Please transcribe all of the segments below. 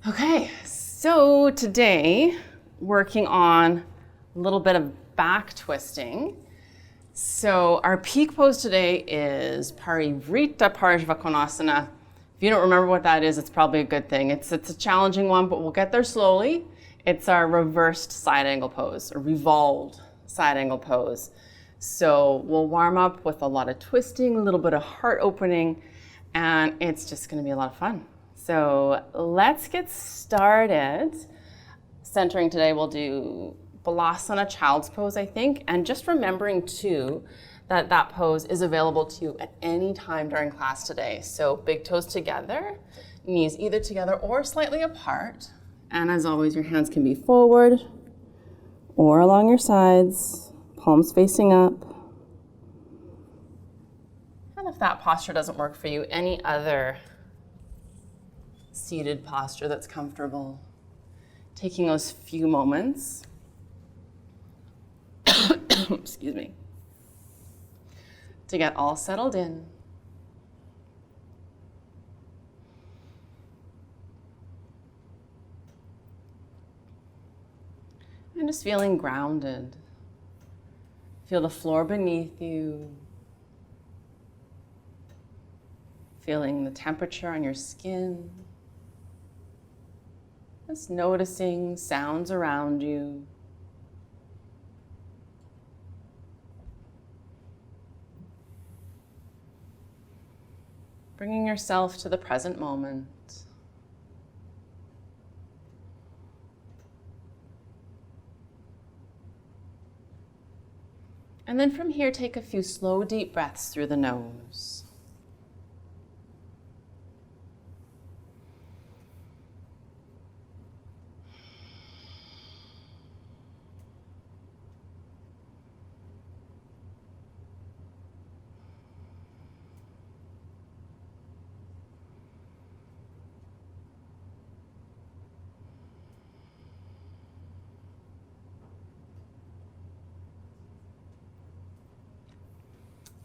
Okay, so today, working on a little bit of back twisting. So our peak pose today is Parivrita Parshvakonasana. If you don't remember what that is, it's probably a good thing. It's a challenging one, but we'll get there slowly. It's our reversed side angle pose, or revolved side angle pose. So we'll warm up with a lot of twisting, a little bit of heart opening, and it's just gonna be a lot of fun. So let's get started. Centering today, we'll do Balasana, child's pose, I think, and just remembering too that that pose is available to you at any time during class today. So big toes together, knees either together or slightly apart. And as always, your hands can be forward or along your sides, palms facing up. And if that posture doesn't work for you, any other seated posture that's comfortable. Taking those few moments, excuse me, to get all settled in. And just feeling grounded. Feel the floor beneath you. Feeling the temperature on your skin. Just noticing sounds around you. Bringing yourself to the present moment. And then from here, take a few slow, deep breaths through the nose.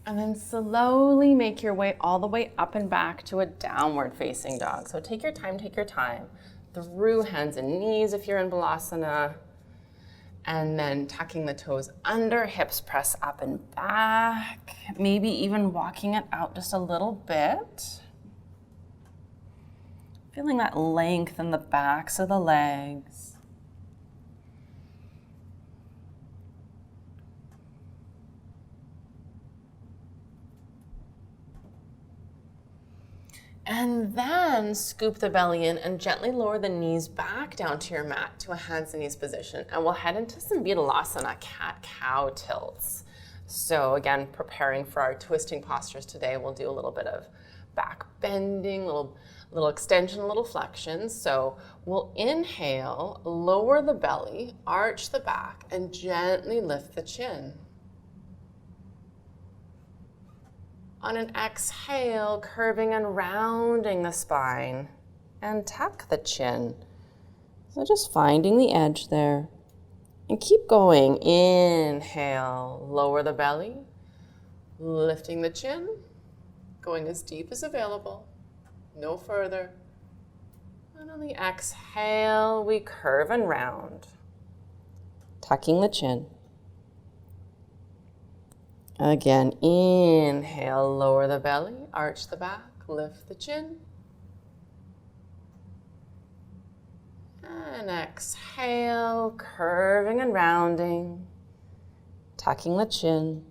And then slowly make your way all the way up and back to a downward facing dog. So take your time through hands and knees if you're in Balasana. And then tucking the toes under, hips press up and back. Maybe even walking it out just a little bit. Feeling that length in the backs of the legs. And then scoop the belly in and gently lower the knees back down to your mat to a hands and knees position. And we'll head into some Vinyasa cat-cow tilts. So again, preparing for our twisting postures today, we'll do a little bit of back bending, little extension, little flexion. So we'll inhale, lower the belly, arch the back, and gently lift the chin. On an exhale, curving and rounding the spine, and tuck the chin. So just finding the edge there. And keep going. Inhale, lower the belly, lifting the chin, going as deep as available, no further. And on the exhale, we curve and round, tucking the chin. Again, inhale, lower the belly, arch the back, lift the chin. And exhale, curving and rounding, tucking the chin.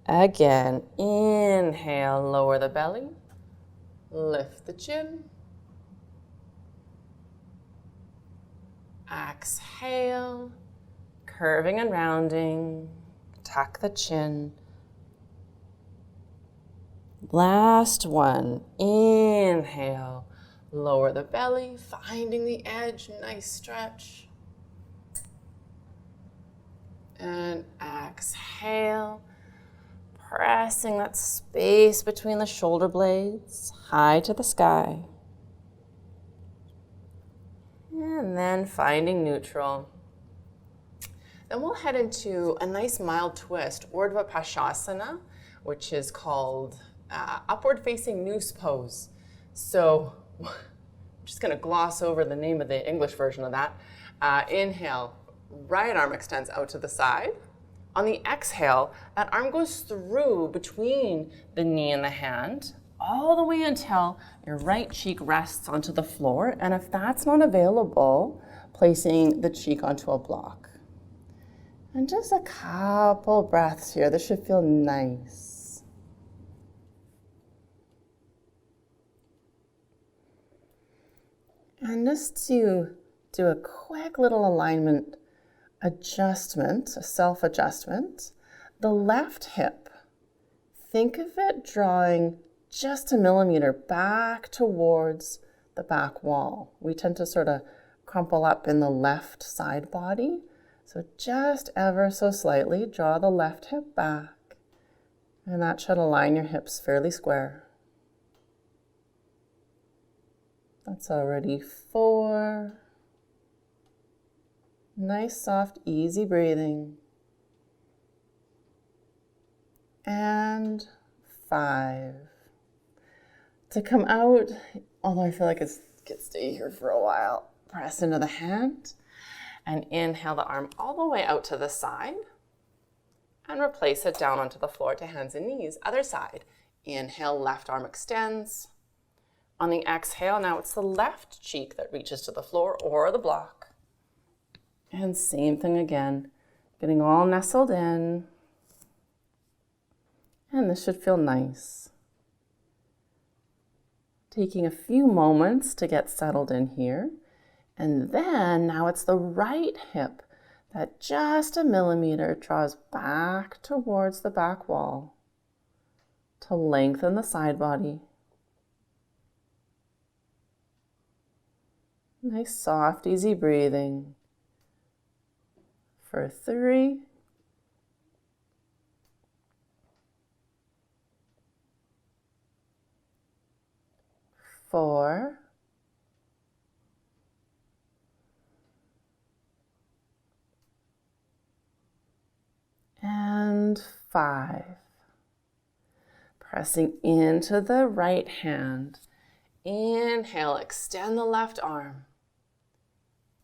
Again, inhale, lower the belly, lift the chin. Exhale, curving and rounding, tuck the chin. Last one, inhale, lower the belly, finding the edge, nice stretch. And exhale, pressing that space between the shoulder blades, high to the sky. And then finding neutral. Then we'll head into a nice mild twist, Urdhva which is called upward facing noose pose. So I'm just going to gloss over the name of the English version of that. Inhale, right arm extends out to the side. On the exhale, that arm goes through between the knee and the hand, all the way until your right cheek rests onto the floor. And if that's not available, placing the cheek onto a block. And just a couple breaths here. This should feel nice. And just to do a quick little alignment adjustment, a self-adjustment, the left hip, think of it drawing just a millimeter back towards the back wall. We tend to sort of crumple up in the left side body. So just ever so slightly, draw the left hip back, and that should align your hips fairly square. That's already 4. Nice, soft, easy breathing. And 5. To come out, although I feel like it could stay here for a while, press into the hand. And inhale the arm all the way out to the side and replace it down onto the floor to hands and knees. Other side. Inhale, left arm extends. On the exhale, now it's the left cheek that reaches to the floor or the block. And same thing again, getting all nestled in. And this should feel nice. Taking a few moments to get settled in here. And then now it's the right hip that just a millimeter draws back towards the back wall to lengthen the side body. Nice, soft, easy breathing. For 3. 4. And 5. Pressing into the right hand. Inhale, extend the left arm.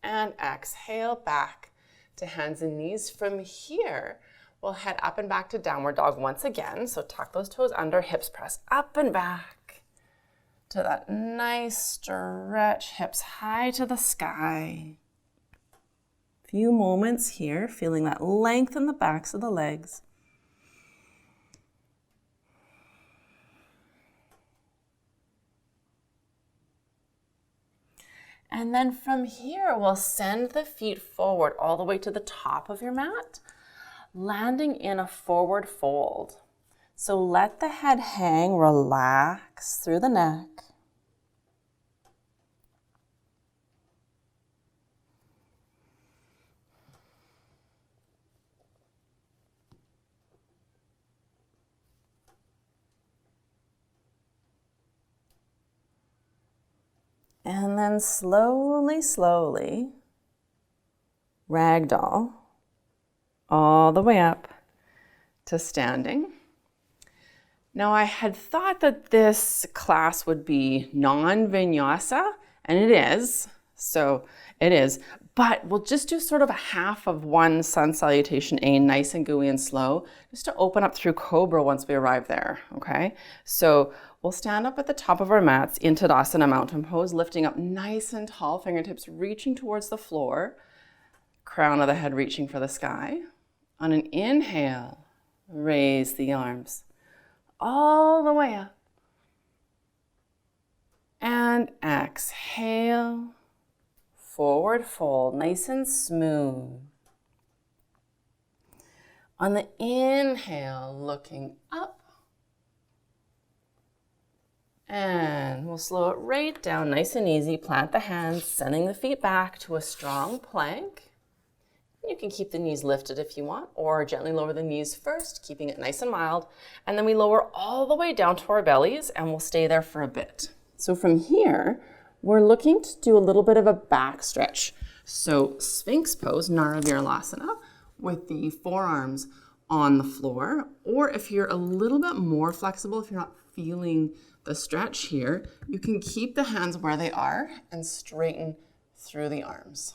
And exhale back to hands and knees. From here, we'll head up and back to downward dog once again. So tuck those toes under, hips press up and back to that nice stretch, hips high to the sky. Few moments here, feeling that length in the backs of the legs. And then from here, we'll send the feet forward all the way to the top of your mat, landing in a forward fold. So let the head hang, relax through the neck. And then slowly, slowly, ragdoll all the way up to standing. Now I had thought that this class would be non-Vinyasa, and it is, so it is, but we'll just do sort of a half of one sun salutation A, nice and gooey and slow, just to open up through Cobra once we arrive there, okay? So we'll stand up at the top of our mats in Tadasana mountain pose, lifting up nice and tall, fingertips reaching towards the floor, crown of the head reaching for the sky. On an inhale, raise the arms all the way up. And exhale, forward fold, nice and smooth. On the inhale, looking up. And we'll slow it right down, nice and easy. Plant the hands, sending the feet back to a strong plank. You can keep the knees lifted if you want, or gently lower the knees first, keeping it nice and mild. And then we lower all the way down to our bellies, and we'll stay there for a bit. So from here, we're looking to do a little bit of a back stretch. So Sphinx pose, Naravirlasana, with the forearms on the floor. Or if you're a little bit more flexible, if you're not feeling the stretch here, you can keep the hands where they are and straighten through the arms.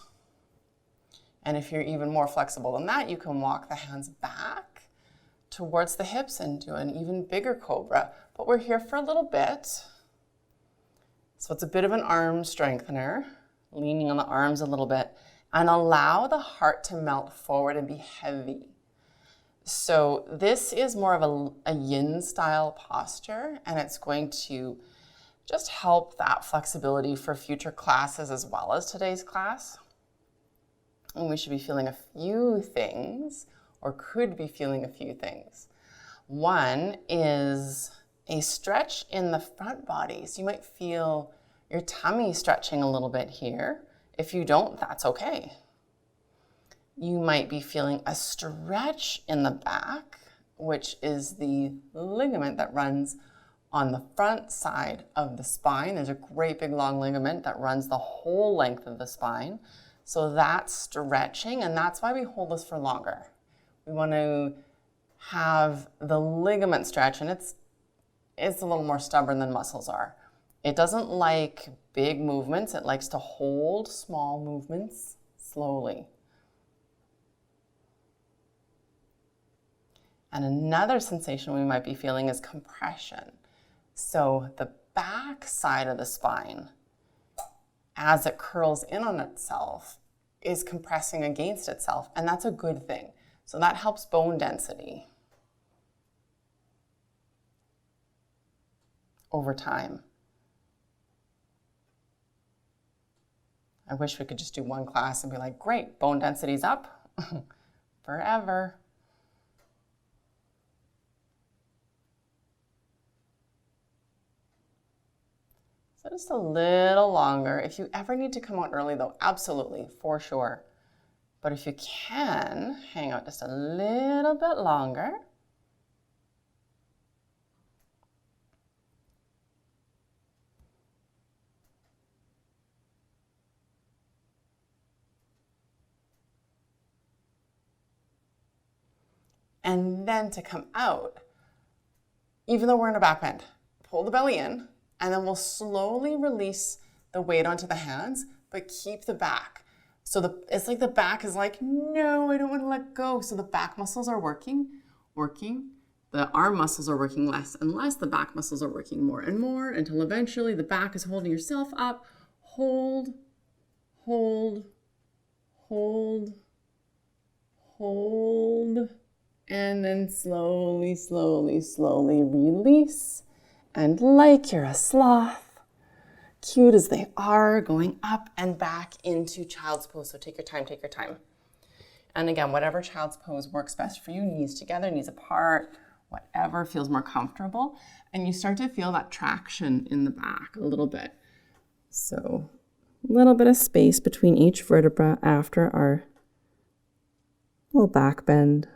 And if you're even more flexible than that, you can walk the hands back towards the hips and do an even bigger cobra. But we're here for a little bit. So it's a bit of an arm strengthener, leaning on the arms a little bit, and allow the heart to melt forward and be heavy. So this is more of a yin style posture, and it's going to just help that flexibility for future classes as well as today's class. And we should be feeling a few things, or could be feeling a few things. One is a stretch in the front body. So you might feel your tummy stretching a little bit here. If you don't, that's okay. You might be feeling a stretch in the back, which is the ligament that runs on the front side of the spine. There's a great big long ligament that runs the whole length of the spine. So that's stretching, and that's why we hold this for longer. We want to have the ligament stretch, and it's a little more stubborn than muscles are. It doesn't like big movements. It likes to hold small movements slowly. And another sensation we might be feeling is compression. So the back side of the spine, as it curls in on itself, is compressing against itself, and that's a good thing. So that helps bone density over time. I wish we could just do one class and be like, great, bone density's up forever. So just a little longer. If you ever need to come out early though, absolutely, for sure. But if you can, hang out just a little bit longer. And then to come out, even though we're in a back bend, pull the belly in, and then we'll slowly release the weight onto the hands, but keep the back. So it's like the back is like, no, I don't want to let go. So the back muscles are working. The arm muscles are working less and less. The back muscles are working more and more until eventually the back is holding yourself up. Hold, hold, hold, hold. And then slowly, slowly, slowly release. And like you're a sloth, cute as they are, going up and back into child's pose. So take your time, take your time. And again, whatever child's pose works best for you, knees together, knees apart, whatever feels more comfortable. And you start to feel that traction in the back a little bit. So a little bit of space between each vertebra after our little back bend.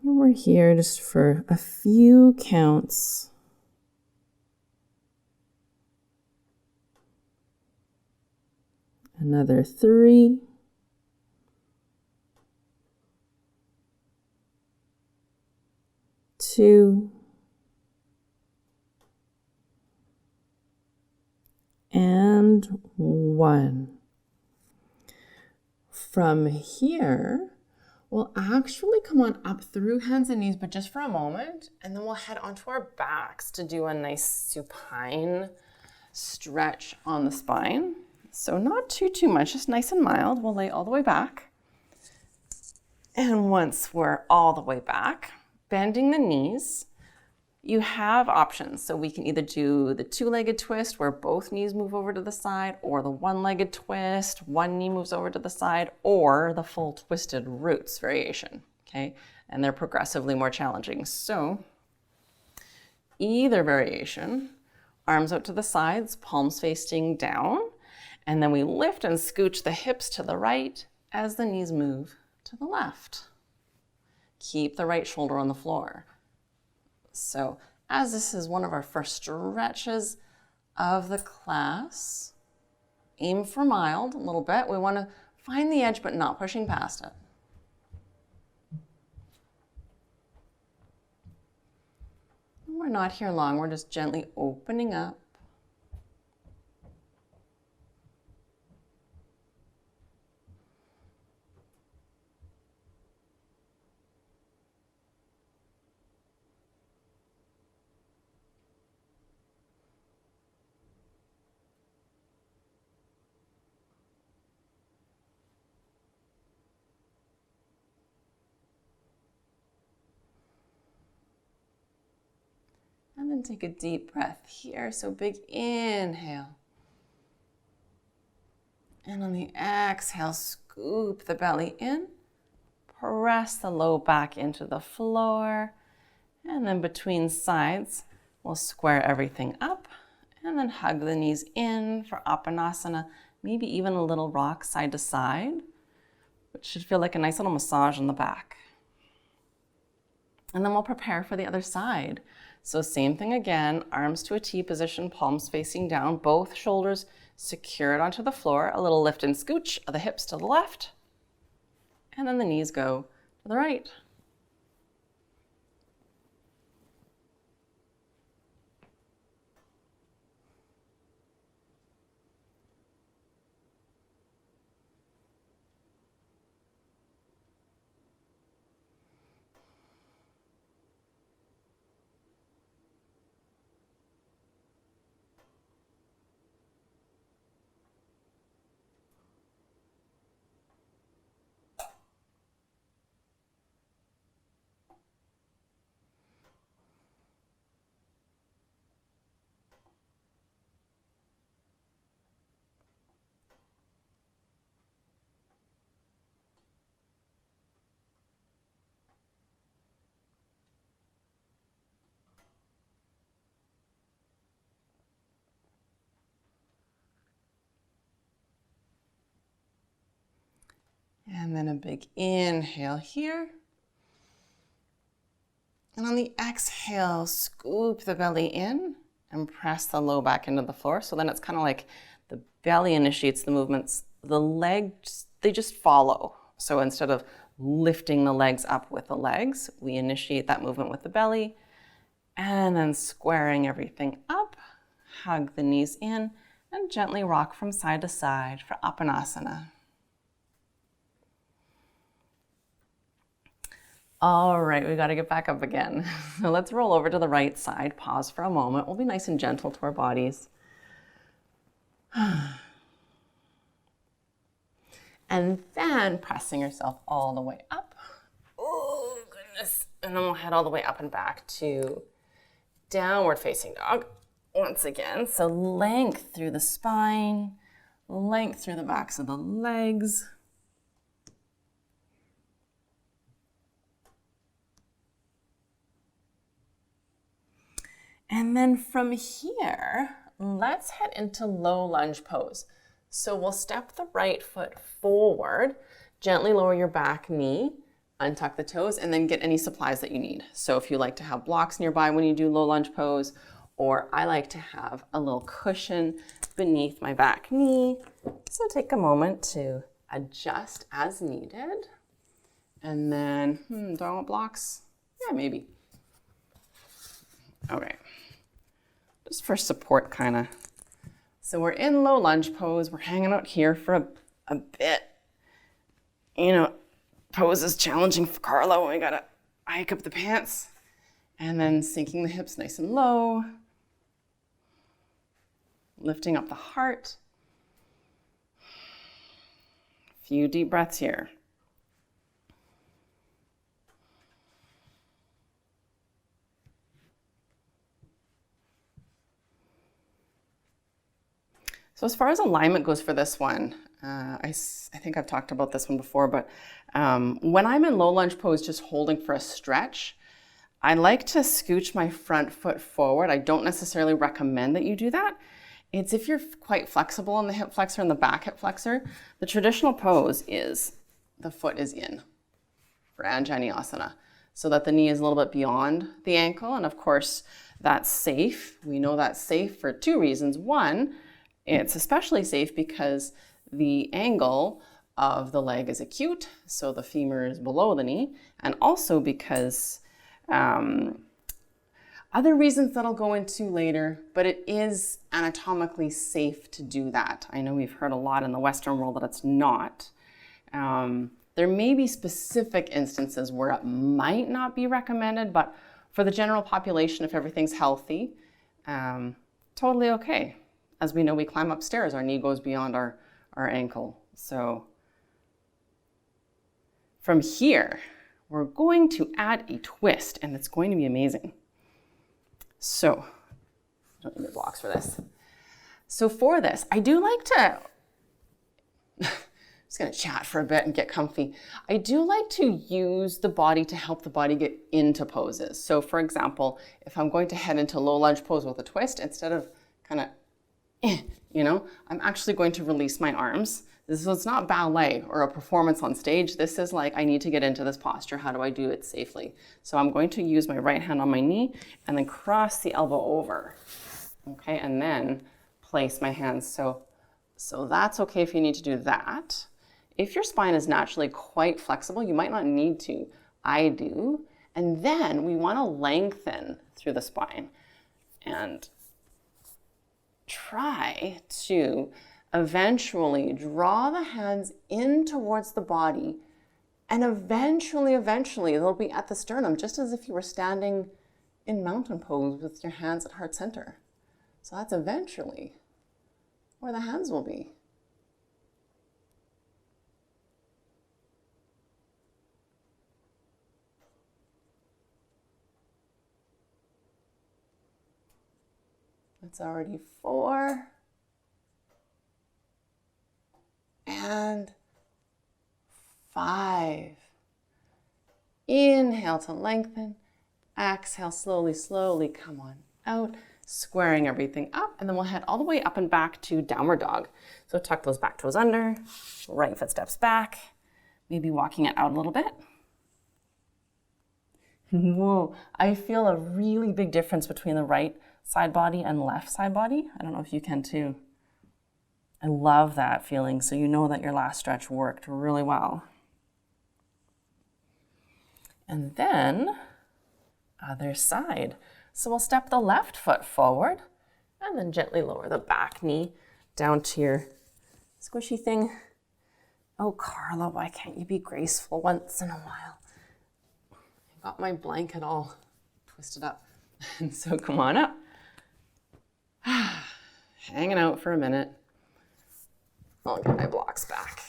And we're here just for a few counts. Another 3. 2. And 1. From here, we'll actually come on up through hands and knees, but just for a moment, and then we'll head onto our backs to do a nice supine stretch on the spine. So not too much, just nice and mild. We'll lay all the way back. And once we're all the way back, bending the knees, you have options. So we can either do the two-legged twist where both knees move over to the side, or the one-legged twist, one knee moves over to the side, or the full twisted roots variation, okay? And they're progressively more challenging. So either variation, arms out to the sides, palms facing down, and then we lift and scooch the hips to the right as the knees move to the left. Keep the right shoulder on the floor. So as this is one of our first stretches of the class, aim for mild a little bit. We want to find the edge but not pushing past it. not here long. We're just gently opening up. And then take a deep breath here. So big inhale. And on the exhale, scoop the belly in. Press the low back into the floor. And then between sides, we'll square everything up. And then hug the knees in for Apanasana. Maybe even a little rock side to side, which should feel like a nice little massage on the back. And then we'll prepare for the other side. So same thing again, arms to a T position, palms facing down, both shoulders secured onto the floor, a little lift and scooch of the hips to the left, and then the knees go to the right. And then a big inhale here. And on the exhale, scoop the belly in and press the low back into the floor. So then it's kind of like the belly initiates the movements. The legs, they just follow. So instead of lifting the legs up with the legs, we initiate that movement with the belly. And then squaring everything up, hug the knees in, and gently rock from side to side for Apanasana. All right, we got to get back up again. So let's roll over to the right side, pause for a moment. We'll be nice and gentle to our bodies. And then pressing yourself all the way up. Oh, goodness. And then we'll head all the way up and back to downward facing dog once again. So length through the spine, length through the backs of the legs. And then from here, let's head into low lunge pose. So we'll step the right foot forward, gently lower your back knee, untuck the toes, and then get any supplies that you need. So if you like to have blocks nearby when you do low lunge pose, or I like to have a little cushion beneath my back knee. So take a moment to adjust as needed. And then, do I want blocks? Yeah, maybe. Okay. Just for support, kind of. So we're in low lunge pose. We're hanging out here for a bit. You know, pose is challenging for Carlo. We gotta hike up the pants. And then sinking the hips nice and low. Lifting up the heart. A few deep breaths here. So as far as alignment goes for this one, I think I've talked about this one before, but when I'm in low lunge pose, just holding for a stretch, I like to scooch my front foot forward. I don't necessarily recommend that you do that. It's if you're quite flexible in the hip flexor and the back hip flexor. The traditional pose is the foot is in for Anjaneyasana, so that the knee is a little bit beyond the ankle. And of course, that's safe. We know that's safe for two reasons. One, it's especially safe because the angle of the leg is acute, so the femur is below the knee, and also because Other reasons that I'll go into later, but it is anatomically safe to do that. I know we've heard a lot in the Western world that it's not. There may be specific instances where it might not be recommended, but for the general population, if everything's healthy, totally okay. As we know, we climb upstairs, our knee goes beyond our ankle. So from here, we're going to add a twist, and it's going to be amazing. So, don't need the blocks for this. So for this, I do like to, I'm just gonna chat for a bit and get comfy. I do like to use the body to help the body get into poses. So for example, if I'm going to head into low lunge pose with a twist, instead of kind of, I'm actually going to release my arms. It's not ballet or a performance on stage. This is like, I need to get into this posture. How do I do it safely? So I'm going to use my right hand on my knee and then cross the elbow over. Okay, and then place my hands. So that's okay if you need to do that. If your spine is naturally quite flexible, you might not need to. I do. And then we want to lengthen through the spine and try to eventually draw the hands in towards the body, and eventually they'll be at the sternum, just as if you were standing in mountain pose with your hands at heart center. So that's eventually where the hands will be. That's already 4. And 5. Inhale to lengthen. Exhale, slowly come on out, squaring everything up, and then we'll head all the way up and back to downward dog. So tuck those back toes under, right foot steps back, maybe walking it out a little bit. Whoa, I feel a really big difference between the right side body and left side body. I don't know if you can too. I love that feeling, so you know that your last stretch worked really well. And then, other side. So we'll step the left foot forward and then gently lower the back knee down to your squishy thing. Oh, Carla, why can't you be graceful once in a while? I got my blanket all twisted up. And so come on up. Hanging out for a minute. I'll get my blocks back.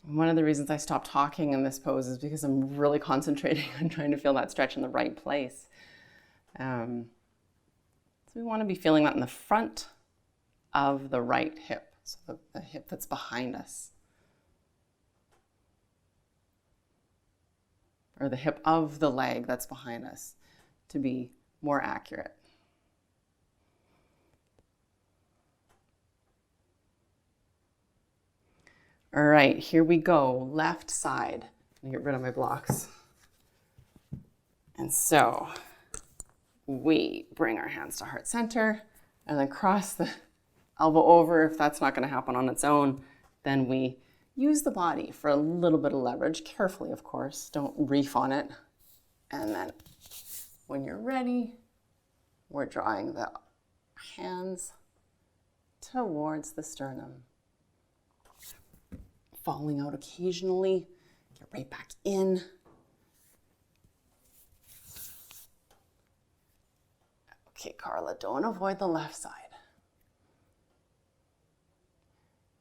One of the reasons I stopped talking in this pose is because I'm really concentrating on trying to feel that stretch in the right place. So we want to be feeling that in the front of the right hip, so the hip that's behind us. Or the hip of the leg that's behind us, to be more accurate. All right, here we go, left side. Let me get rid of my blocks. And so we bring our hands to heart center and then cross the elbow over. If that's not gonna happen on its own, then we use the body for a little bit of leverage, carefully of course, don't reef on it. And then when you're ready, we're drawing the hands towards the sternum. Falling out occasionally, get right back in. Okay, Carla, don't avoid the left side.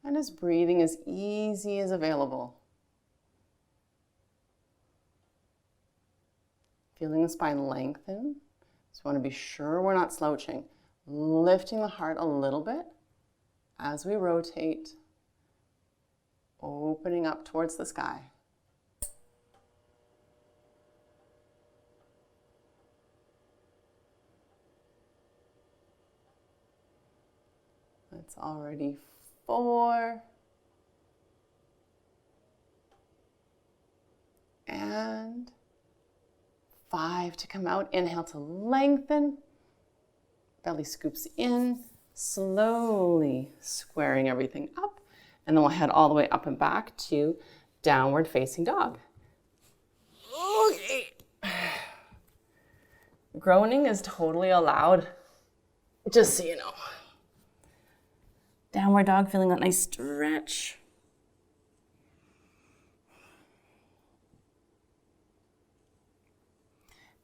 And just breathing as easy as available. Feeling the spine lengthen. Just want to be sure we're not slouching. Lifting the heart a little bit as we rotate. Opening up towards the sky. That's already 4. And 5 to come out. Inhale to lengthen. Belly scoops in, slowly squaring everything up. And then we'll head all the way up and back to downward facing dog. Okay. Groaning is totally allowed, just so you know. Downward dog, feeling that nice stretch.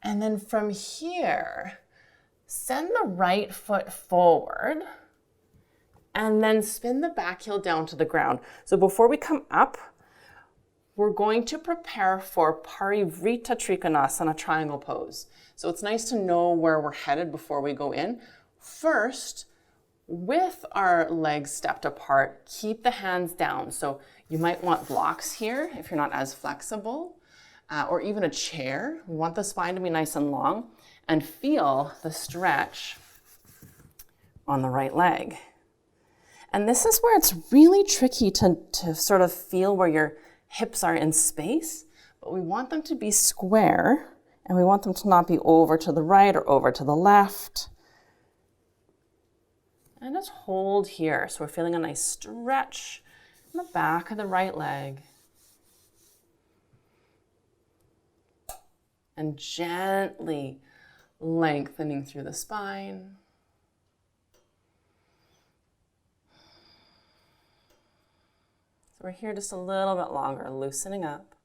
And then from here, send the right foot forward and then spin the back heel down to the ground. So before we come up, we're going to prepare for Parivrita Trikonasana triangle pose. So it's nice to know where we're headed before we go in. First, with our legs stepped apart, keep the hands down. So you might want blocks here if you're not as flexible, or even a chair. We want the spine to be nice and long, and feel the stretch on the right leg. And this is where it's really tricky to sort of feel where your hips are in space, but we want them to be square, and we want them to not be over to the right or over to the left. And just hold here. So we're feeling a nice stretch in the back of the right leg. And gently lengthening through the spine. So we're here just a little bit longer, loosening up.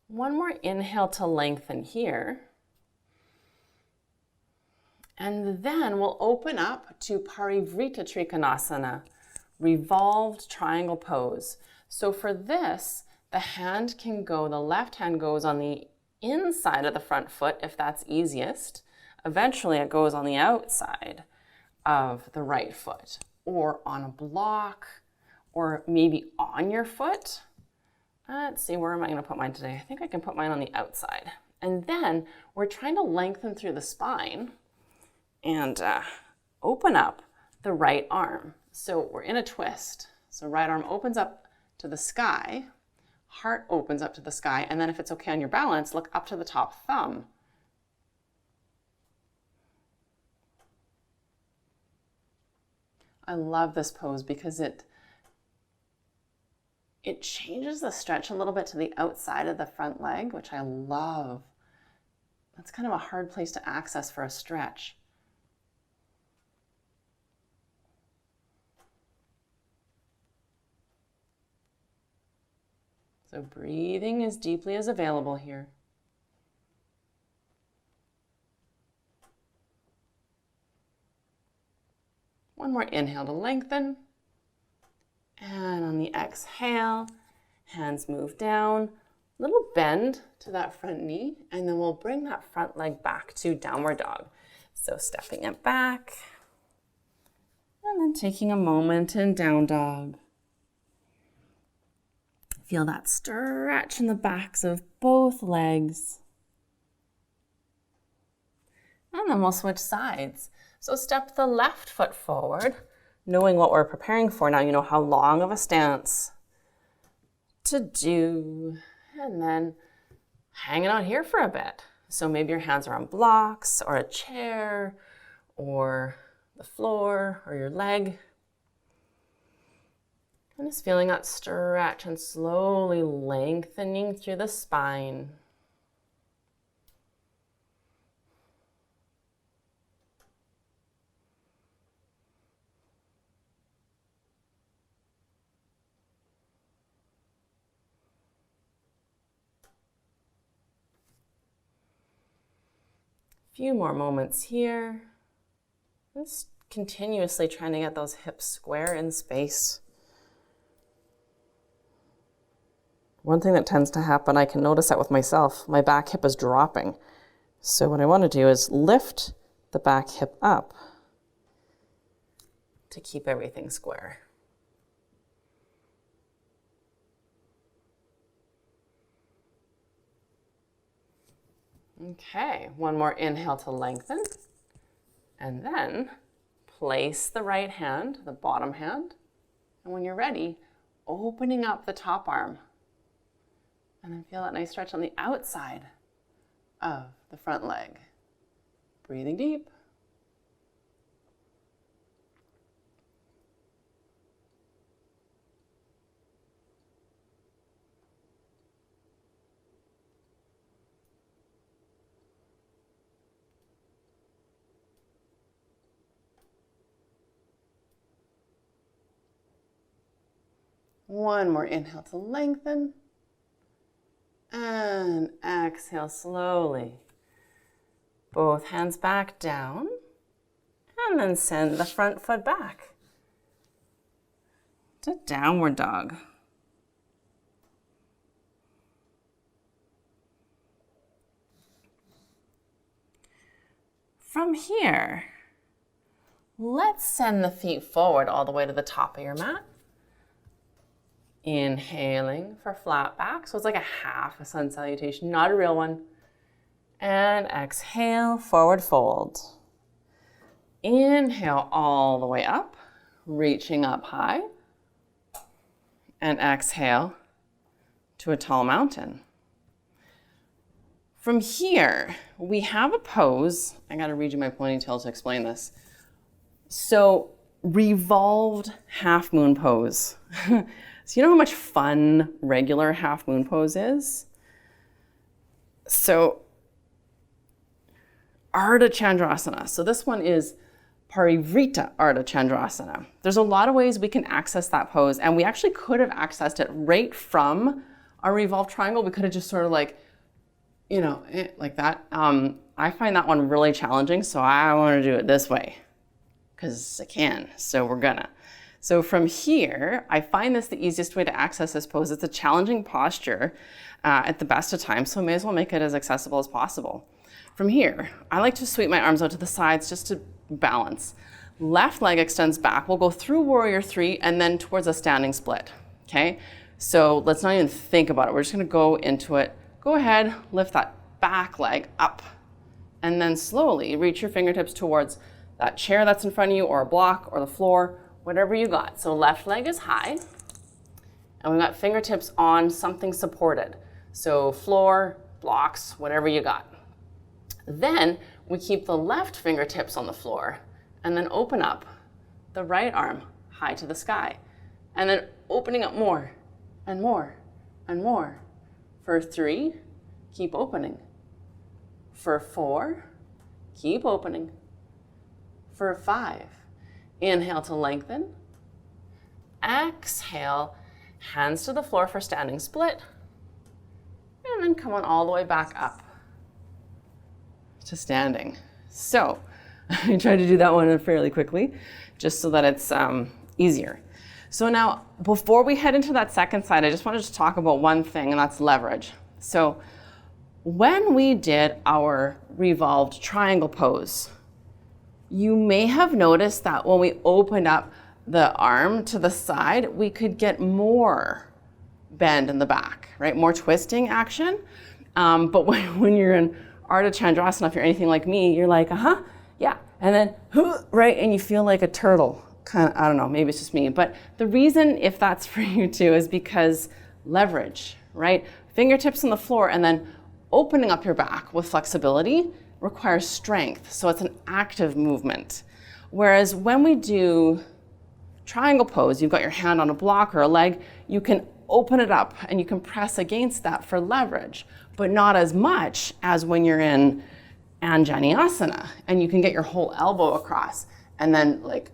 One more inhale to lengthen here. And then we'll open up to Parivrita Trikonasana, revolved triangle pose. So for this, the left hand goes on the inside of the front foot if that's easiest. Eventually it goes on the outside of the right foot, or on a block, or maybe on your foot. Let's see, where am I going to put mine today? I think I can put mine on the outside. And then we're trying to lengthen through the spine and open up the right arm. So we're in a twist. So right arm opens up to the sky, heart opens up to the sky, and then if it's okay on your balance, look up to the top thumb. I love this pose because it changes the stretch a little bit to the outside of the front leg, which I love. That's kind of a hard place to access for a stretch. So breathing as deeply as available here. One more inhale to lengthen. And on the exhale, hands move down, little bend to that front knee, and then we'll bring that front leg back to downward dog. So stepping it back, and then taking a moment in down dog. Feel that stretch in the backs of both legs. And then we'll switch sides. So step the left foot forward, knowing what we're preparing for. Now you know how long of a stance to do. And then hanging out here for a bit. So maybe your hands are on blocks or a chair or the floor or your leg. And just feeling that stretch and slowly lengthening through the spine. Few more moments here. Just continuously trying to get those hips square in space. One thing that tends to happen, I can notice that with myself, my back hip is dropping. So what I want to do is lift the back hip up to keep everything square. Okay, one more inhale to lengthen, and then place the right hand, the bottom hand, and when you're ready, opening up the top arm, and then feel that nice stretch on the outside of the front leg. Breathing deep. One more inhale to lengthen. And exhale slowly. Both hands back down. And then send the front foot back to downward dog. From here, let's send the feet forward all the way to the top of your mat. Inhaling for flat back. So it's like a half a sun salutation, not a real one. And exhale, forward fold. Inhale all the way up, reaching up high. And exhale to a tall mountain. From here, we have a pose. I gotta read you my ponytail to explain this. So revolved half moon pose. So you know how much fun regular half moon pose is? So Ardha Chandrasana. So this one is Parivrtta Ardha Chandrasana. There's a lot of ways we can access that pose, and we actually could have accessed it right from our revolved triangle. We could have just sort of like, you know, like that. I find that one really challenging, so I want to do it this way because I can, so we're gonna. So from here, I find this the easiest way to access this pose. It's a challenging posture at the best of times, so I may as well make it as accessible as possible. From here, I like to sweep my arms out to the sides just to balance. Left leg extends back. We'll go through warrior three and then towards a standing split, okay? So let's not even think about it. We're just gonna go into it. Go ahead, lift that back leg up, and then slowly reach your fingertips towards that chair that's in front of you or a block or the floor, whatever you got. So left leg is high, and we've got fingertips on something supported. So floor, blocks, whatever you got. Then we keep the left fingertips on the floor and then open up the right arm high to the sky. And then opening up more and more and more. For 3, keep opening. For 4, keep opening. For 5, inhale to lengthen. Exhale, hands to the floor for standing split. And then come on all the way back up to standing. So I tried to do that one fairly quickly, just so that it's easier. So now, before we head into that second side, I just wanted to talk about one thing, and that's leverage. So when we did our revolved triangle pose, you may have noticed that when we opened up the arm to the side, we could get more bend in the back, right? More twisting action. But when you're in Ardha Chandrasana, if you're anything like me, you're like, yeah. And then, right? And you feel like a turtle. Kind of, I don't know, maybe it's just me. But the reason, if that's for you too, is because leverage, right? Fingertips on the floor and then opening up your back with flexibility requires strength. So it's an active movement. Whereas when we do triangle pose, you've got your hand on a block or a leg, you can open it up and you can press against that for leverage, but not as much as when you're in Anjaneyasana and you can get your whole elbow across and then like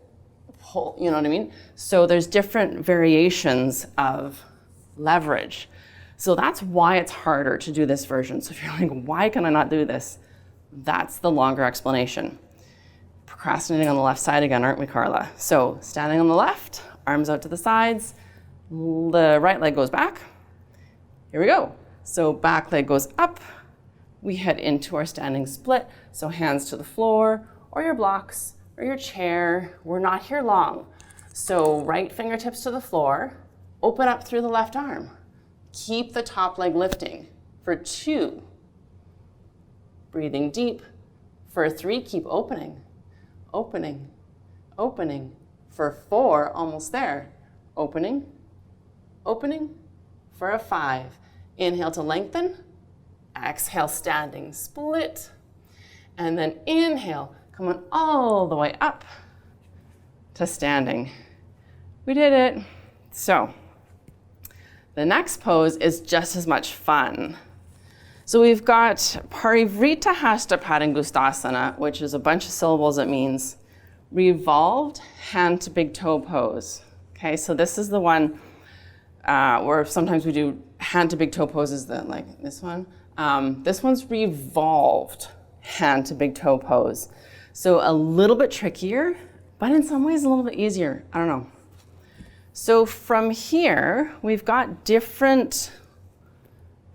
pull, you know what I mean? So there's different variations of leverage. So that's why it's harder to do this version. So if you're like, why can I not do this? That's the longer explanation. Procrastinating on the left side again, aren't we, Carla? So standing on the left, arms out to the sides, the right leg goes back. Here we go. So back leg goes up, we head into our standing split. So hands to the floor or your blocks or your chair. We're not here long. So right fingertips to the floor, open up through the left arm. Keep the top leg lifting for 2. Breathing deep. For 3, keep opening, opening, opening. For 4, almost there. Opening, opening. For a 5, inhale to lengthen. Exhale, standing split. And then inhale, coming all the way up to standing. We did it. So the next pose is just as much fun. So we've got Parivrita Hastapatangustasana, which is a bunch of syllables. It means revolved hand to big toe pose. Okay, so this is the one where sometimes we do hand to big toe poses, like this one. This one's revolved hand to big toe pose. So a little bit trickier, but in some ways a little bit easier. I don't know. So from here, we've got different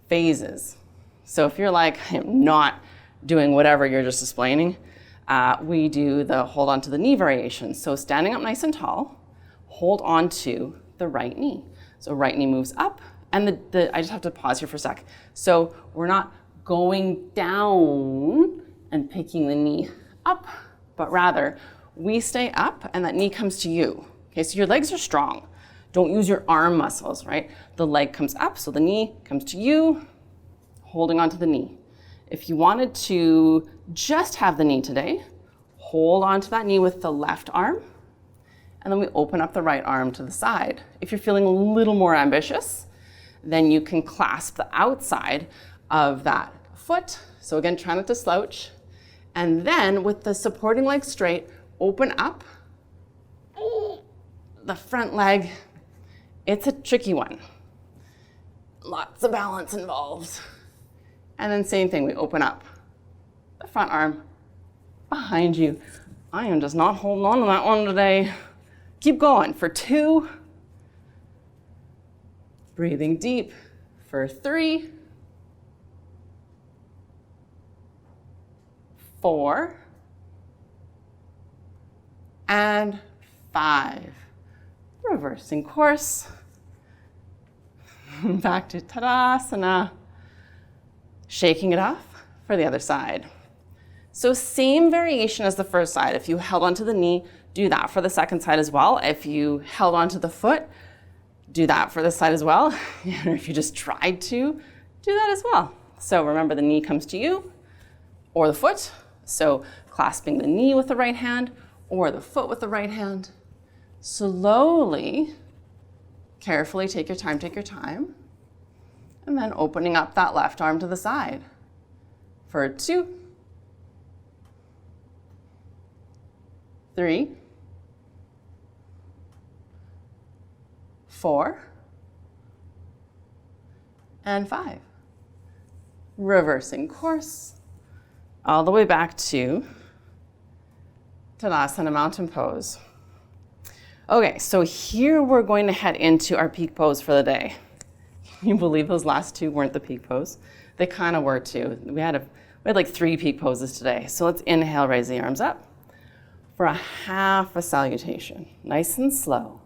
phases. So if you're like, I'm not doing whatever you're just explaining, we do the hold on to the knee variation. So standing up nice and tall, hold on to the right knee. So right knee moves up, and I just have to pause here for a sec. So we're not going down and picking the knee up, but rather we stay up and that knee comes to you. Okay, so your legs are strong. Don't use your arm muscles, right? The leg comes up, so the knee comes to you, holding onto the knee. If you wanted to just have the knee today, hold onto that knee with the left arm, and then we open up the right arm to the side. If you're feeling a little more ambitious, then you can clasp the outside of that foot. So again, try not to slouch. And then with the supporting leg straight, open up the front leg. It's a tricky one. Lots of balance involved. And then same thing, we open up the front arm behind you. I am just not holding on to that one today. Keep going for 2. Breathing deep for 3. 4. And 5. Reversing course. Back to Tadasana. Shaking it off for the other side. So same variation as the first side. If you held onto the knee, do that for the second side as well. If you held onto the foot, do that for this side as well. And if you just tried to, do that as well. So remember, the knee comes to you or the foot. So clasping the knee with the right hand or the foot with the right hand. Slowly, carefully take your time. And then opening up that left arm to the side for 2, 3, 4, and 5. Reversing course all the way back to Tadasana mountain pose. Okay, so here we're going to head into our peak pose for the day. Can you believe those last 2 weren't the peak pose? They kind of were too. We had like 3 peak poses today. So let's inhale, raise the arms up for a half a salutation. Nice and slow.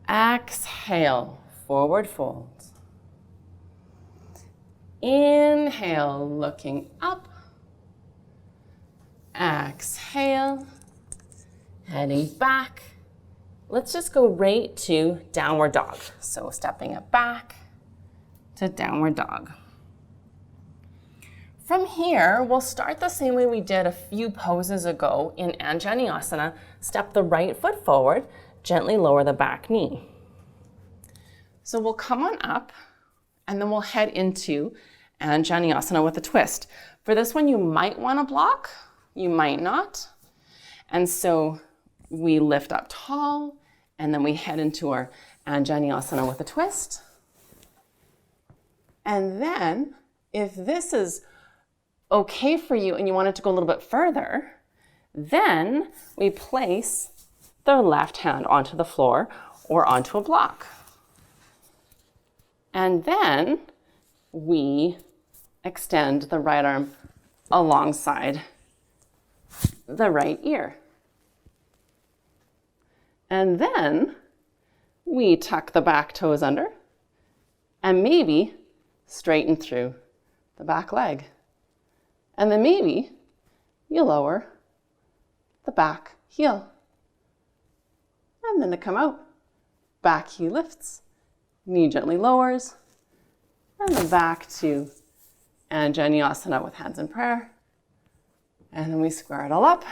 Exhale, forward fold. Inhale, looking up. Exhale, heading back. Let's just go right to downward dog. So stepping it back to downward dog. From here, we'll start the same way we did a few poses ago in Anjaneyasana. Step the right foot forward, gently lower the back knee. So we'll come on up, and then we'll head into Anjaneyasana with a twist. For this one, you might want to block, you might not. And so we lift up tall, and then we head into our Anjaneyasana with a twist. And then, if this is okay for you and you want it to go a little bit further, then we place the left hand onto the floor or onto a block. And then we extend the right arm alongside the right ear. And then we tuck the back toes under and maybe straighten through the back leg. And then maybe you lower the back heel. And then to come out, back heel lifts, knee gently lowers, and then back to Anjaneyasana with hands in prayer. And then we square it all up.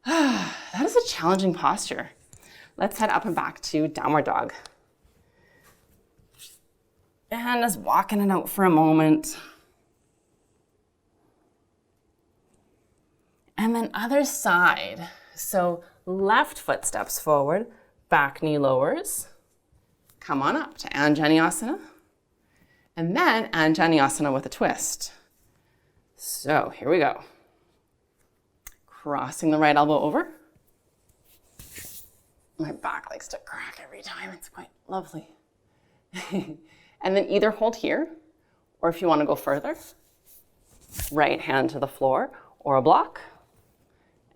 That is a challenging posture. Let's head up and back to downward dog. And just walking it out for a moment. And then other side. So left foot steps forward, back knee lowers. Come on up to Anjaneyasana. And then Anjaneyasana with a twist. So here we go. Crossing the right elbow over. My back likes to crack every time. It's quite lovely. And then either hold here, or if you want to go further, right hand to the floor or a block.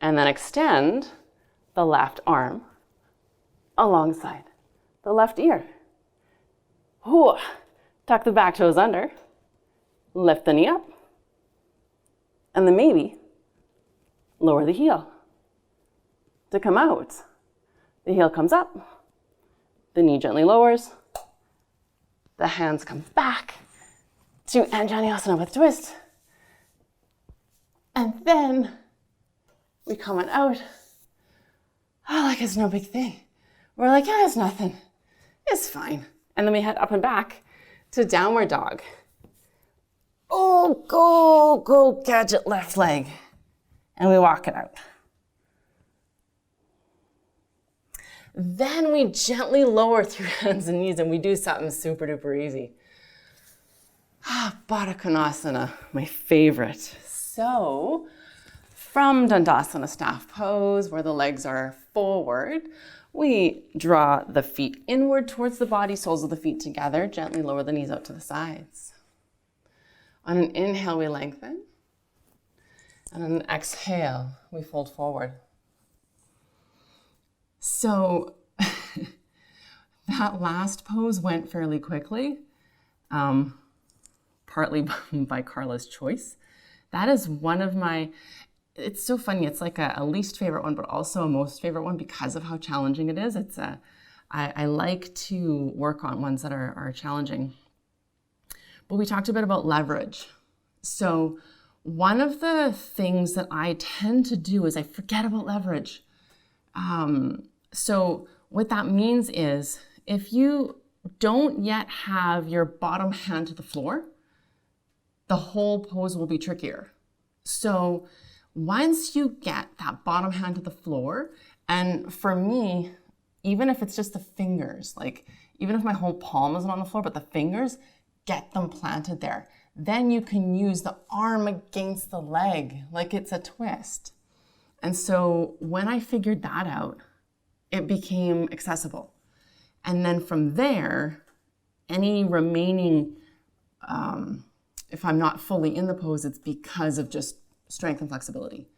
And then extend the left arm alongside the left ear. Ooh. Tuck the back toes under, lift the knee up, and then maybe lower the heel. To come out, the heel comes up, the knee gently lowers, the hands come back to Anjaneyasana with twist, and then we come on out. Oh, like it's no big thing. We're like, yeah, it's nothing. It's fine. And then we head up and back to downward dog. Oh, go, catch it, left leg. And we walk it out. Then we gently lower through hands and knees and we do something super duper easy. Baddha Konasana, my favorite. So from Dandasana staff pose, where the legs are forward, we draw the feet inward towards the body, soles of the feet together, gently lower the knees out to the sides. On an inhale, we lengthen. And on an exhale, we fold forward. So that last pose went fairly quickly, partly by Carla's choice. That is one of my, it's so funny. It's like a least favorite one, but also a most favorite one because of how challenging it is. I like to work on ones that are challenging. But we talked a bit about leverage. So one of the things that I tend to do is I forget about leverage. So what that means is if you don't yet have your bottom hand to the floor, the whole pose will be trickier. So once you get that bottom hand to the floor, and for me, even if it's just the fingers, like even if my whole palm isn't on the floor, but the fingers, get them planted there. Then you can use the arm against the leg like it's a twist. And so when I figured that out, it became accessible. And then from there, any remaining, if I'm not fully in the pose, it's because of just strength and flexibility.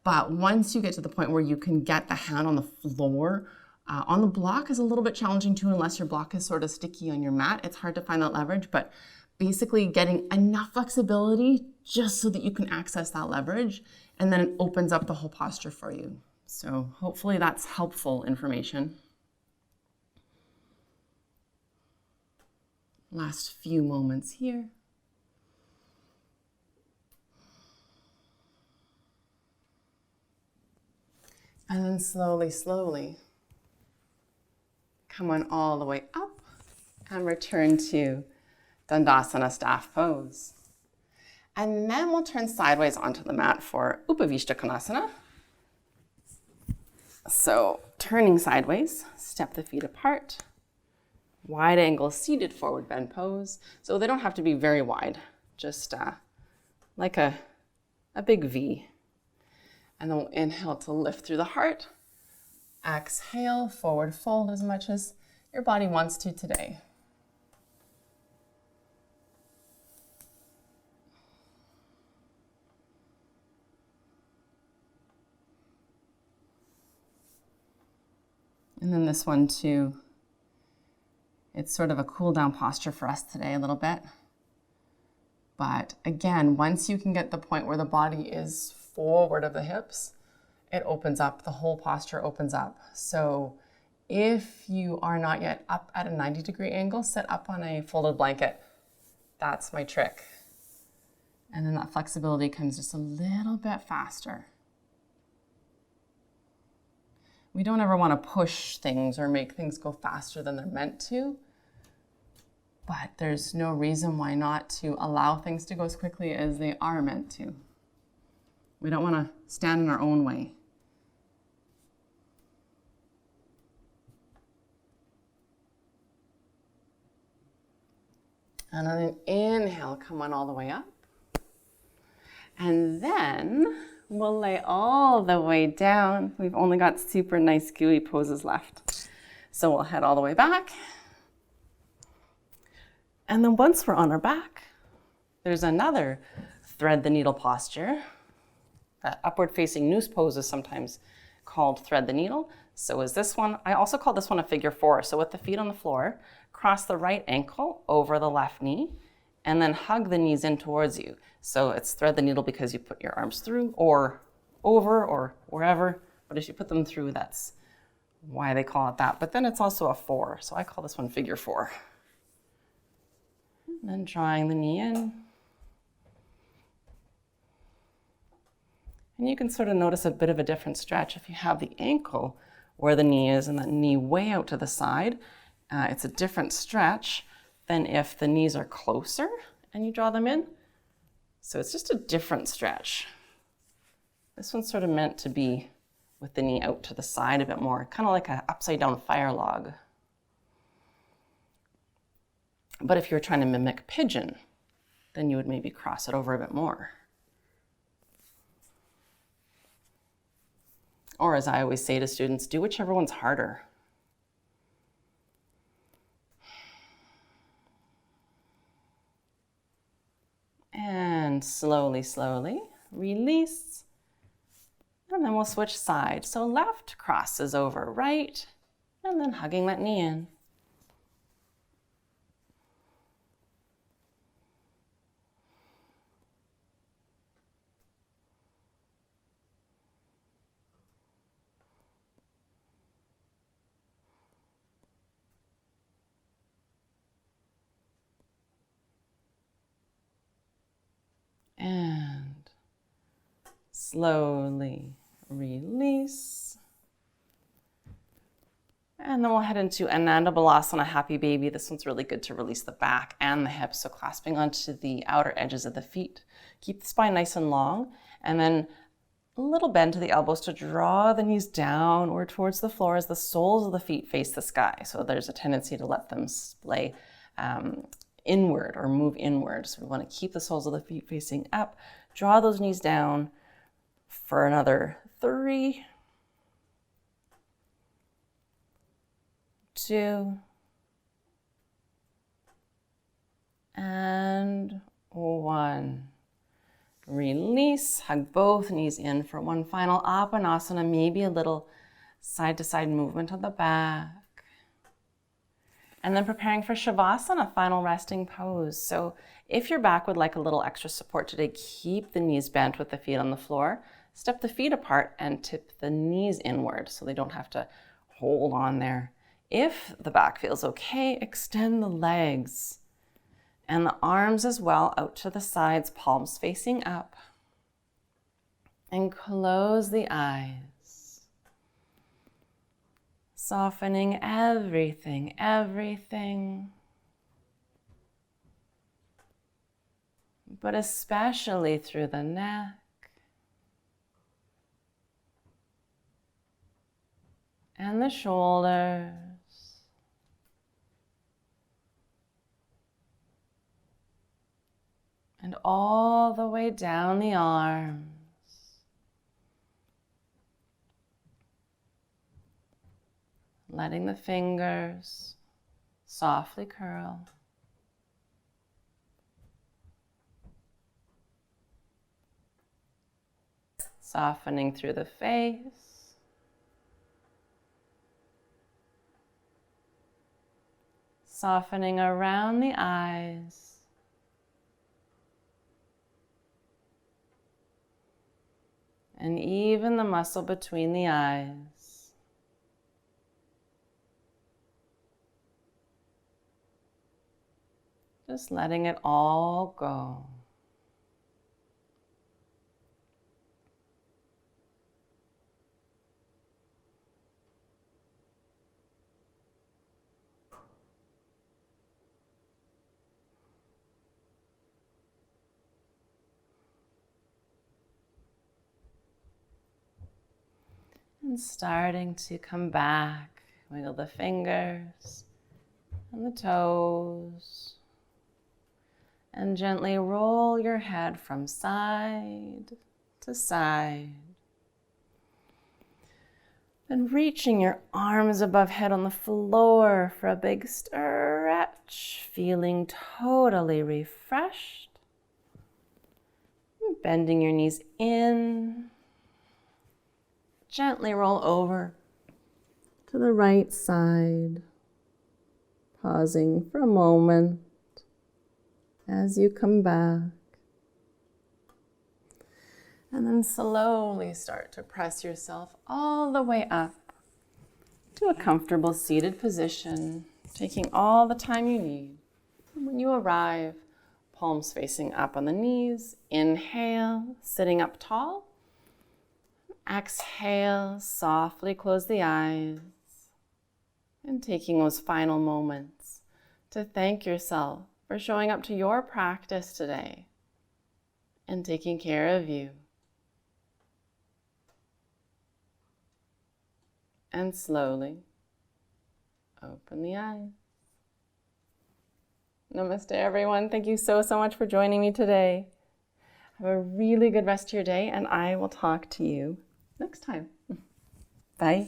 But once you get to the point where you can get the hand on the floor, on the block is a little bit challenging too, unless your block is sort of sticky on your mat. It's hard to find that leverage, but basically getting enough flexibility just so that you can access that leverage, and then it opens up the whole posture for you. So hopefully that's helpful information. Last few moments here. And then slowly, come on all the way up and return to Dandasana staff pose. And then we'll turn sideways onto the mat for Upavishta Konasana. So turning sideways, step the feet apart, wide angle seated forward bend pose. So they don't have to be very wide, just like a big V. And then we'll inhale to lift through the heart. Exhale, forward fold as much as your body wants to today. And then this one too. It's sort of a cool down posture for us today a little bit. But again, once you can get the point where the body is forward of the hips, it opens up, the whole posture opens up. So if you are not yet up at a 90-degree angle, sit up on a folded blanket. That's my trick. And then that flexibility comes just a little bit faster. We don't ever want to push things or make things go faster than they're meant to, but there's no reason why not to allow things to go as quickly as they are meant to. We don't want to stand in our own way. And then inhale, come on all the way up. And then we'll lay all the way down. We've only got super nice gooey poses left. So we'll head all the way back. And then once we're on our back, there's another thread the needle posture. That upward facing noose pose is sometimes called thread the needle. So is this one. I also call this one a figure four. So with the feet on the floor, cross the right ankle over the left knee and then hug the knees in towards you. So it's thread the needle because you put your arms through or over or wherever, but if you put them through, that's why they call it that. But then it's also a four, so I call this one figure four. And then drawing the knee in. And you can sort of notice a bit of a different stretch if you have the ankle where the knee is and the knee way out to the side. It's a different stretch than if the knees are closer and you draw them in. So it's just a different stretch. This one's sort of meant to be with the knee out to the side a bit more, kind of like an upside down fire log. But if you're trying to mimic pigeon, then you would maybe cross it over a bit more. Or as I always say to students, do whichever one's harder. And slowly, slowly release. And then we'll switch sides. So left crosses over right, and then hugging that knee in. And slowly release. And then we'll head into Ananda Balasana, Happy Baby. This one's really good to release the back and the hips, so clasping onto the outer edges of the feet. Keep the spine nice and long, and then a little bend to the elbows to draw the knees down or towards the floor as the soles of the feet face the sky. So there's a tendency to let them splay inward or move inward. So we want to keep the soles of the feet facing up. Draw those knees down for another 3, 2, and 1. Release, hug both knees in for one final Apanasana, maybe a little side-to-side movement on the back. And then preparing for Shavasana, final resting pose. So if your back would like a little extra support today, keep the knees bent with the feet on the floor. Step the feet apart and tip the knees inward so they don't have to hold on there. If the back feels okay, extend the legs and the arms as well out to the sides, palms facing up. And close the eyes. Softening everything, everything. But especially through the neck. And the shoulders. And all the way down the arms. Letting the fingers softly curl. Softening through the face. Softening around the eyes. And even the muscle between the eyes. Just letting it all go. And starting to come back, wiggle the fingers and the toes. And gently roll your head from side to side. Then reaching your arms above head on the floor for a big stretch, feeling totally refreshed. Bending your knees in. Gently roll over to the right side, pausing for a moment as you come back. And then slowly start to press yourself all the way up to a comfortable seated position, taking all the time you need. And when you arrive, palms facing up on the knees, inhale, sitting up tall. Exhale, softly close the eyes, and taking those final moments to thank yourself for showing up to your practice today and taking care of you. And slowly open the eyes. Namaste, everyone. Thank you so much for joining me today. Have a really good rest of your day, and I will talk to you next time. Bye.